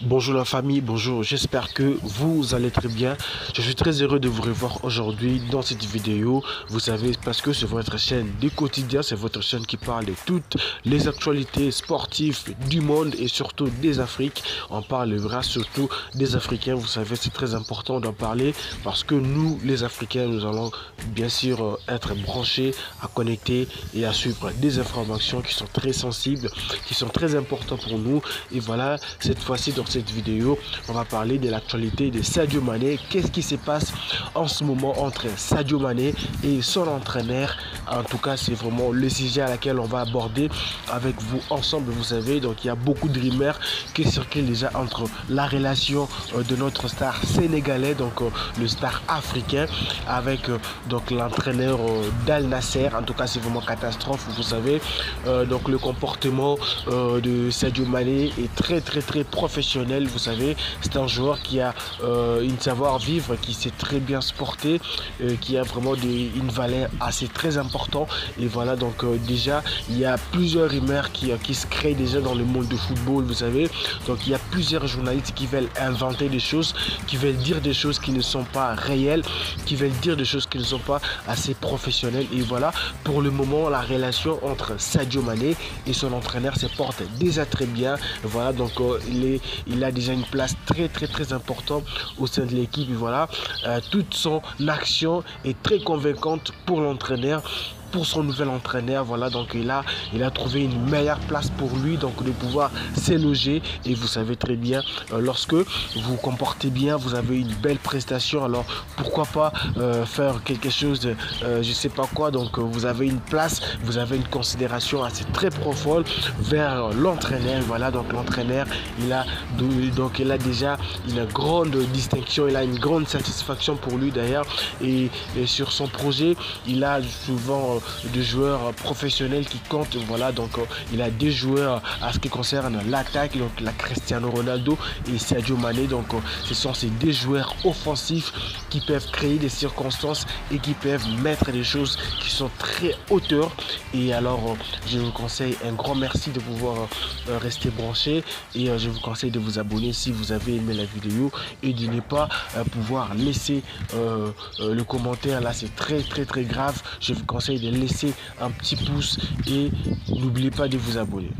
Bonjour la famille, bonjour, j'espère que vous allez très bien. Je suis très heureux de vous revoir aujourd'hui dans cette vidéo. Vous savez, parce que c'est votre chaîne du quotidien, c'est votre chaîne qui parle de toutes les actualités sportives du monde et surtout des Afriques. On parlera surtout des Africains, vous savez, c'est très important d'en parler parce que nous, les Africains, nous allons bien sûr être branchés, à connecter et à suivre des informations qui sont très sensibles, qui sont très importantes pour nous. Et voilà, cette fois-ci, dans cette vidéo, on va parler de l'actualité de Sadio Mané. Qu'est-ce qui se passe en ce moment entre Sadio Mané et son entraîneur? En tout cas, c'est vraiment le sujet à laquelle on va aborder avec vous ensemble. Vous savez, donc il y a beaucoup de rumeurs qui circulent déjà entre la relation de notre star sénégalais, donc le star africain, avec donc l'entraîneur d'Al Nasser. En tout cas, c'est vraiment catastrophe. Vous savez, donc le comportement de Sadio Mané est très professionnel. Vous savez, c'est un joueur qui a une savoir-vivre, qui sait très bien se porter, qui a vraiment une valeur assez très importante. Et voilà, donc déjà, il y a plusieurs rumeurs qui se créent déjà dans le monde du football, vous savez. Donc il y a plusieurs journalistes qui veulent inventer des choses, qui veulent dire des choses qui ne sont pas réelles, qui veulent dire des choses qui ne sont pas assez professionnelles. Et voilà, pour le moment, la relation entre Sadio Mané et son entraîneur se porte déjà très bien. Voilà, donc il a déjà une place très importante au sein de l'équipe. Et voilà, toute son action est très convaincante pour l'entraîneur, pour son nouvel entraîneur. Voilà, donc il a trouvé une meilleure place pour lui, donc de pouvoir s'éloger. Et vous savez très bien, lorsque vous vous comportez bien, vous avez une belle prestation, alors pourquoi pas faire quelque chose de je sais pas quoi. Donc vous avez une place, vous avez une considération assez très profonde vers l'entraîneur. Voilà, donc l'entraîneur, il a déjà une grande distinction, il a une grande satisfaction pour lui d'ailleurs. Et sur son projet, il a souvent de joueurs professionnels qui comptent. Voilà, donc il a des joueurs à ce qui concerne l'attaque, donc la Cristiano Ronaldo et Sadio Mané. Donc ce sont ces deux joueurs offensifs qui peuvent créer des circonstances et qui peuvent mettre des choses qui sont très hauteurs. Et alors je vous conseille un grand merci de pouvoir rester branché, et je vous conseille de vous abonner si vous avez aimé la vidéo, et de ne pas pouvoir laisser le commentaire. Là, c'est très grave. Je vous conseille de laisser un petit pouce et n'oubliez pas de vous abonner.